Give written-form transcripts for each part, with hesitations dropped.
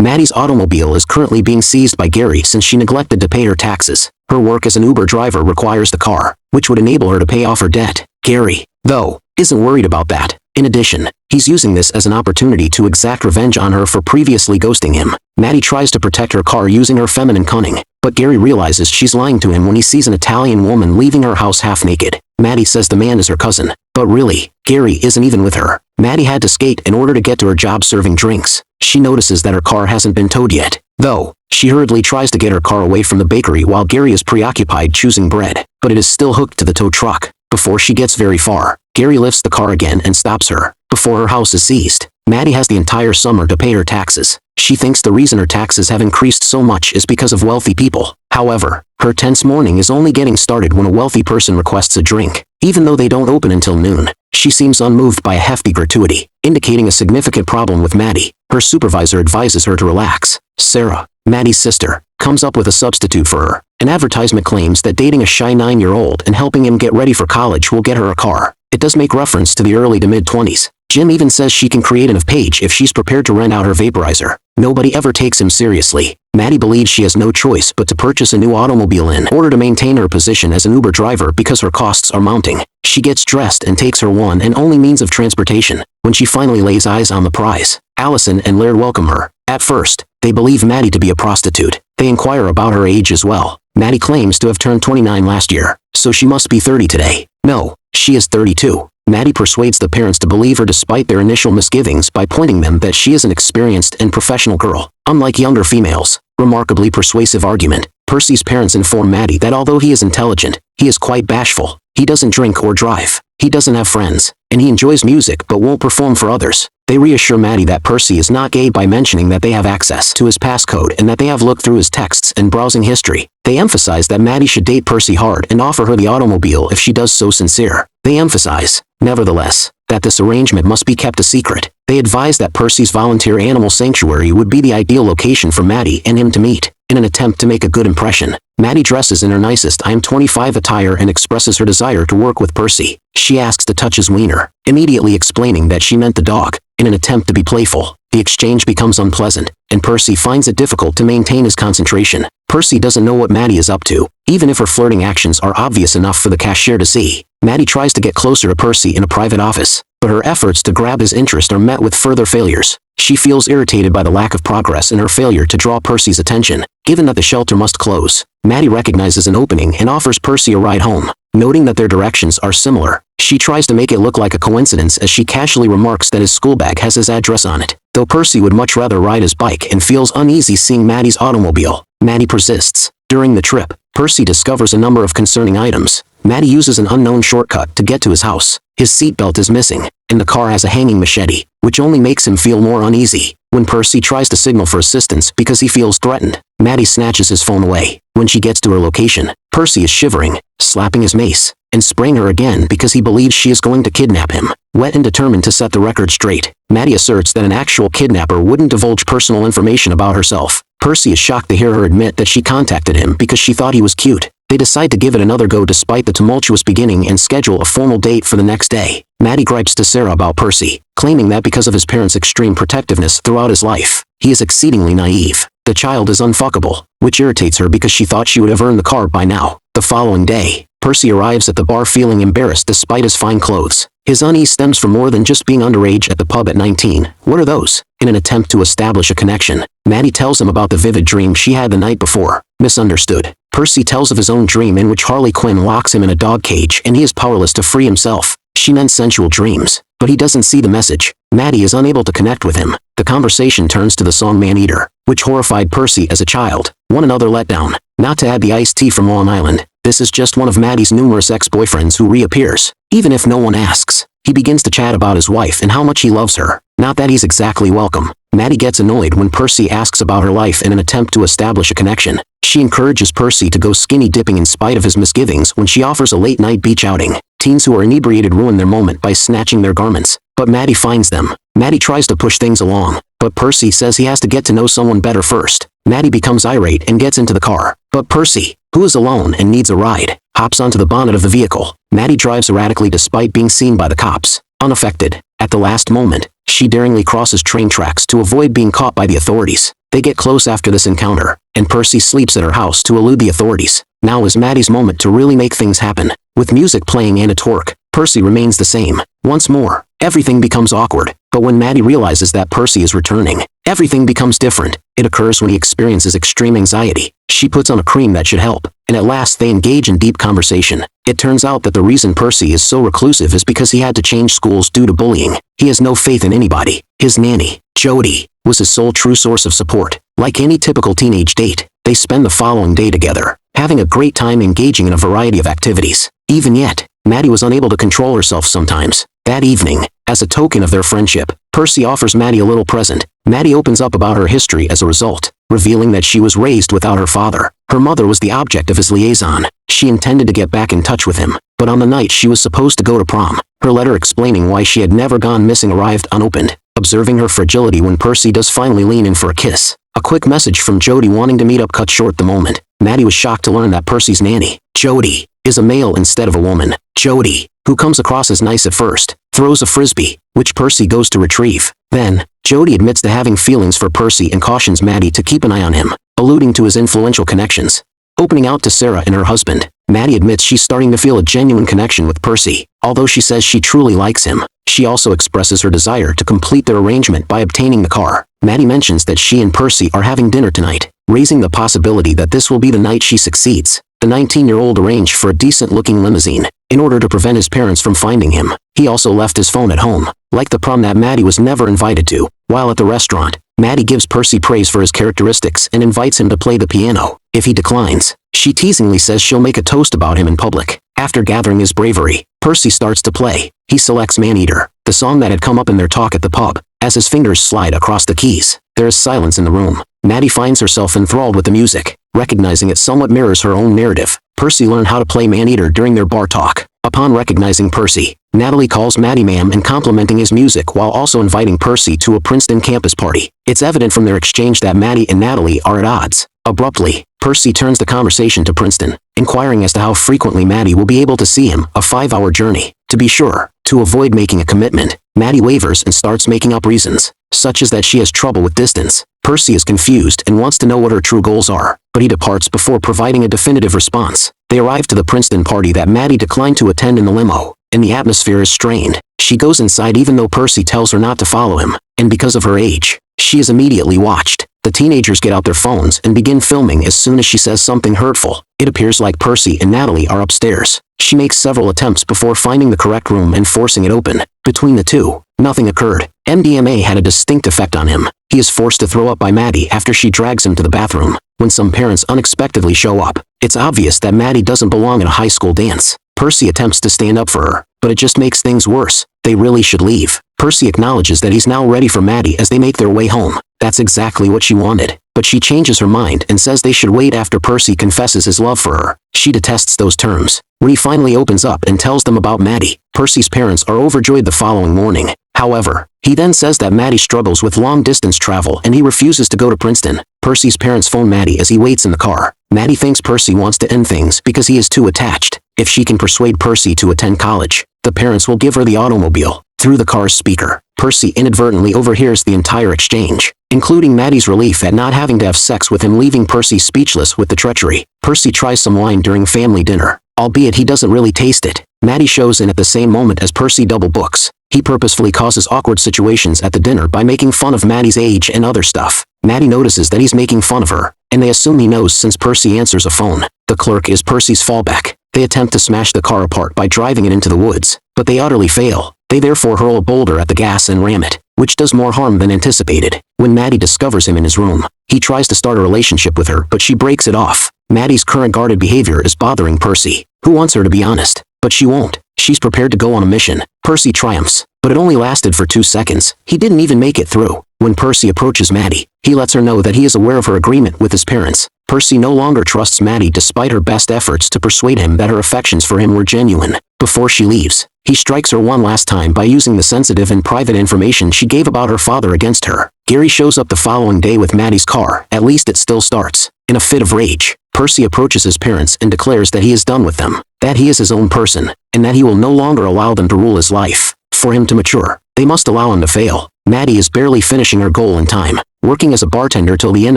Maddie's automobile is currently being seized by Gary since she neglected to pay her taxes. Her work as an Uber driver requires the car, which would enable her to pay off her debt. Gary, though, isn't worried about that. In addition, he's using this as an opportunity to exact revenge on her for previously ghosting him. Maddie tries to protect her car using her feminine cunning, but Gary realizes she's lying to him when he sees an Italian woman leaving her house half naked. Maddie says the man is her cousin, but really, Gary isn't even with her. Maddie had to skate in order to get to her job serving drinks. She notices that her car hasn't been towed yet, though. She hurriedly tries to get her car away from the bakery while Gary is preoccupied choosing bread, but it is still hooked to the tow truck. Before she gets very far, Gary lifts the car again and stops her, before her house is seized. Maddie has the entire summer to pay her taxes. She thinks the reason her taxes have increased so much is because of wealthy people. However, her tense morning is only getting started when a wealthy person requests a drink, even though they don't open until noon. She seems unmoved by a hefty gratuity, indicating a significant problem with Maddie. Her supervisor advises her to relax. Sarah, Maddie's sister, comes up with a substitute for her. An advertisement claims that dating a shy 9-year-old and helping him get ready for college will get her a car. It does make reference to the early to mid-20s. Jim even says she can create a page if she's prepared to rent out her vaporizer. Nobody ever takes him seriously. Maddie believes she has no choice but to purchase a new automobile in order to maintain her position as an Uber driver because her costs are mounting. She gets dressed and takes her one and only means of transportation. When she finally lays eyes on the prize, Allison and Laird welcome her. At first, they believe Maddie to be a prostitute. They inquire about her age as well. Maddie claims to have turned 29 last year, so she must be 30 today. No, she is 32. Maddie persuades the parents to believe her despite their initial misgivings by pointing them that she is an experienced and professional girl, unlike younger females. Remarkably persuasive argument. Percy's parents inform Maddie that although he is intelligent, he is quite bashful. He doesn't drink or drive. He doesn't have friends, and he enjoys music but won't perform for others. They reassure Maddie that Percy is not gay by mentioning that they have access to his passcode and that they have looked through his texts and browsing history. They emphasize that Maddie should date Percy hard and offer her the automobile if she does so sincere. They emphasize, nevertheless, that this arrangement must be kept a secret. They advise that Percy's volunteer animal sanctuary would be the ideal location for Maddie and him to meet. In an attempt to make a good impression, Maddie dresses in her nicest I'm 25 attire and expresses her desire to work with Percy. She asks to touch his wiener, immediately explaining that she meant the dog. In an attempt to be playful, the exchange becomes unpleasant, and Percy finds it difficult to maintain his concentration. Percy doesn't know what Maddie is up to, even if her flirting actions are obvious enough for the cashier to see. Maddie tries to get closer to Percy in a private office, but her efforts to grab his interest are met with further failures. She feels irritated by the lack of progress and her failure to draw Percy's attention. Given that the shelter must close, Maddie recognizes an opening and offers Percy a ride home. Noting that their directions are similar, she tries to make it look like a coincidence as she casually remarks that his school bag has his address on it. Though Percy would much rather ride his bike and feels uneasy seeing Maddie's automobile, Maddie persists. During the trip, Percy discovers a number of concerning items. Maddie uses an unknown shortcut to get to his house. His seatbelt is missing, and the car has a hanging machete, which only makes him feel more uneasy. When Percy tries to signal for assistance because he feels threatened, Maddie snatches his phone away. When she gets to her location, Percy is shivering, slapping his mace, and spraying her again because he believes she is going to kidnap him. Wet and determined to set the record straight, Maddie asserts that an actual kidnapper wouldn't divulge personal information about herself. Percy is shocked to hear her admit that she contacted him because she thought he was cute. They decide to give it another go despite the tumultuous beginning and schedule a formal date for the next day. Maddie gripes to Sarah about Percy, claiming that because of his parents' extreme protectiveness throughout his life, he is exceedingly naive. The child is unfuckable, which irritates her because she thought she would have earned the car by now. The following day, Percy arrives at the bar feeling embarrassed despite his fine clothes. His unease stems from more than just being underage at the pub at 19. What are those? In an attempt to establish a connection, Maddie tells him about the vivid dream she had the night before. Misunderstood. Percy tells of his own dream in which Harley Quinn locks him in a dog cage and he is powerless to free himself. She meant sensual dreams, but he doesn't see the message. Maddie is unable to connect with him. The conversation turns to the song Man-Eater, which horrified Percy as a child. Another letdown. Not to add the iced tea from Long Island, this is just one of Maddie's numerous ex-boyfriends who reappears. Even if no one asks, he begins to chat about his wife and how much he loves her. Not that he's exactly welcome. Maddie gets annoyed when Percy asks about her life in an attempt to establish a connection. She encourages Percy to go skinny dipping in spite of his misgivings when she offers a late-night beach outing. Teens who are inebriated ruin their moment by snatching their garments, but Maddie finds them. Maddie tries to push things along, but Percy says he has to get to know someone better first. Maddie becomes irate and gets into the car, but Percy, who is alone and needs a ride, hops onto the bonnet of the vehicle. Maddie drives erratically despite being seen by the cops. Unaffected, at the last moment, she daringly crosses train tracks to avoid being caught by the authorities. They get close after this encounter, and Percy sleeps at her house to elude the authorities. Now is Maddie's moment to really make things happen. With music playing and a twerk, Percy remains the same. Once more, everything becomes awkward, but when Maddie realizes that Percy is returning, everything becomes different. It occurs when he experiences extreme anxiety. She puts on a cream that should help, and at last they engage in deep conversation. It turns out that the reason Percy is so reclusive is because he had to change schools due to bullying. He has no faith in anybody. His nanny, Jody, was his sole true source of support. Like any typical teenage date, they spend the following day together, having a great time engaging in a variety of activities. Even yet, Maddie was unable to control herself sometimes. That evening, as a token of their friendship, Percy offers Maddie a little present. Maddie opens up about her history as a result, revealing that she was raised without her father. Her mother was the object of his liaison. She intended to get back in touch with him, but on the night she was supposed to go to prom, her letter explaining why she had never gone missing arrived unopened. Observing her fragility when Percy does finally lean in for a kiss, a quick message from Jody wanting to meet up cut short the moment. Maddie was shocked to learn that Percy's nanny, Jody, is a male instead of a woman. Jody, who comes across as nice at first, throws a frisbee, which Percy goes to retrieve. Then, Jody admits to having feelings for Percy and cautions Maddie to keep an eye on him, alluding to his influential connections. Opening out to Sarah and her husband, Maddie admits she's starting to feel a genuine connection with Percy. Although she says she truly likes him, she also expresses her desire to complete their arrangement by obtaining the car. Maddie mentions that she and Percy are having dinner tonight, raising the possibility that this will be the night she succeeds. The 19-year-old arranged for a decent-looking limousine, in order to prevent his parents from finding him. He also left his phone at home, like the prom that Maddie was never invited to. While at the restaurant, Maddie gives Percy praise for his characteristics and invites him to play the piano. If he declines, she teasingly says she'll make a toast about him in public. After gathering his bravery, Percy starts to play. He selects Man-Eater, the song that had come up in their talk at the pub. As his fingers slide across the keys, there is silence in the room. Maddie finds herself enthralled with the music, recognizing it somewhat mirrors her own narrative. Percy learned how to play Man-Eater during their bar talk. Upon recognizing Percy, Natalie calls Maddie ma'am and complimenting his music while also inviting Percy to a Princeton campus party. It's evident from their exchange that Maddie and Natalie are at odds. Abruptly, Percy turns the conversation to Princeton, inquiring as to how frequently Maddie will be able to see him, a 5-hour journey. To be sure, to avoid making a commitment, Maddie wavers and starts making up reasons, such as that she has trouble with distance. Percy is confused and wants to know what her true goals are, but he departs before providing a definitive response. They arrive to the Princeton party that Maddie declined to attend in the limo, and the atmosphere is strained. She goes inside even though Percy tells her not to follow him, and because of her age, she is immediately watched. The teenagers get out their phones and begin filming as soon as she says something hurtful. It appears like Percy and Natalie are upstairs. She makes several attempts before finding the correct room and forcing it open. Between the two, nothing occurred. MDMA had a distinct effect on him. He is forced to throw up by Maddie after she drags him to the bathroom. When some parents unexpectedly show up, it's obvious that Maddie doesn't belong at a high school dance. Percy attempts to stand up for her, but it just makes things worse. They really should leave. Percy acknowledges that he's now ready for Maddie as they make their way home. That's exactly what she wanted, but she changes her mind and says they should wait after Percy confesses his love for her. She detests those terms. When he finally opens up and tells them about Maddie, Percy's parents are overjoyed the following morning. However, he then says that Maddie struggles with long-distance travel and he refuses to go to Princeton. Percy's parents phone Maddie as he waits in the car. Maddie thinks Percy wants to end things because he is too attached. If she can persuade Percy to attend college, the parents will give her the automobile. Through the car's speaker, Percy inadvertently overhears the entire exchange, including Maddie's relief at not having to have sex with him, leaving Percy speechless with the treachery. Percy tries some wine during family dinner, albeit he doesn't really taste it. Maddie shows in at the same moment as Percy double books. He purposefully causes awkward situations at the dinner by making fun of Maddie's age and other stuff. Maddie notices that he's making fun of her, and they assume he knows since Percy answers a phone. The clerk is Percy's fallback. They attempt to smash the car apart by driving it into the woods, but they utterly fail. They therefore hurl a boulder at the gas and ram it, which does more harm than anticipated. When Maddie discovers him in his room, he tries to start a relationship with her, but she breaks it off. Maddie's current guarded behavior is bothering Percy, who wants her to be honest, but she won't. She's prepared to go on a mission. Percy triumphs, but it only lasted for 2 seconds. He didn't even make it through. When Percy approaches Maddie, he lets her know that he is aware of her agreement with his parents. Percy no longer trusts Maddie despite her best efforts to persuade him that her affections for him were genuine. Before she leaves, he strikes her one last time by using the sensitive and private information she gave about her father against her. Gary shows up the following day with Maddie's car. At least it still starts. In a fit of rage, Percy approaches his parents and declares that he is done with them, that he is his own person, and that he will no longer allow them to rule his life. For him to mature, they must allow him to fail. Maddie is barely finishing her goal in time. working as a bartender till the end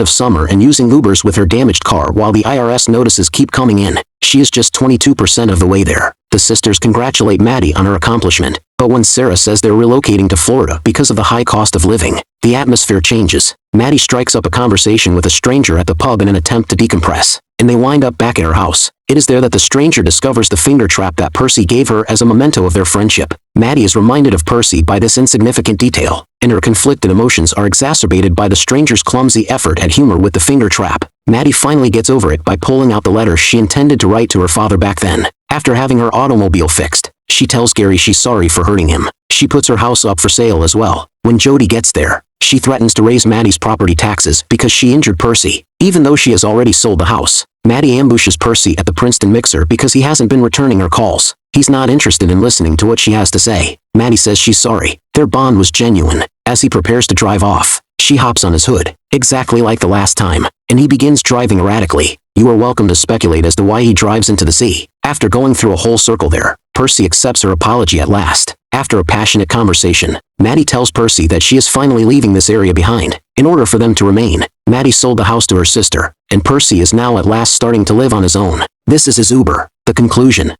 of summer and using Ubers with her damaged car while the IRS notices keep coming in. She is just 22% of the way there. The sisters congratulate Maddie on her accomplishment, but when Sarah says they're relocating to Florida because of the high cost of living, the atmosphere changes. Maddie strikes up a conversation with a stranger at the pub in an attempt to decompress, and they wind up back at her house. It is there that the stranger discovers the finger trap that Percy gave her as a memento of their friendship. Maddie is reminded of Percy by this insignificant detail, and her conflicted emotions are exacerbated by the stranger's clumsy effort at humor with the finger trap. Maddie finally gets over it by pulling out the letter she intended to write to her father back then. After having her automobile fixed, she tells Gary she's sorry for hurting him. She puts her house up for sale as well. When Jody gets there, she threatens to raise Maddie's property taxes because she injured Percy, even though she has already sold the house. Maddie ambushes Percy at the Princeton mixer because he hasn't been returning her calls. He's not interested in listening to what she has to say. Maddie says she's sorry. Their bond was genuine. As he prepares to drive off, she hops on his hood, exactly like the last time, and he begins driving erratically. You are welcome to speculate as to why he drives into the sea. After going through a whole circle there, Percy accepts her apology at last. After a passionate conversation, Maddie tells Percy that she is finally leaving this area behind, in order for them to remain. Maddie sold the house to her sister, and Percy is now at last starting to live on his own. This is his Uber. The conclusion.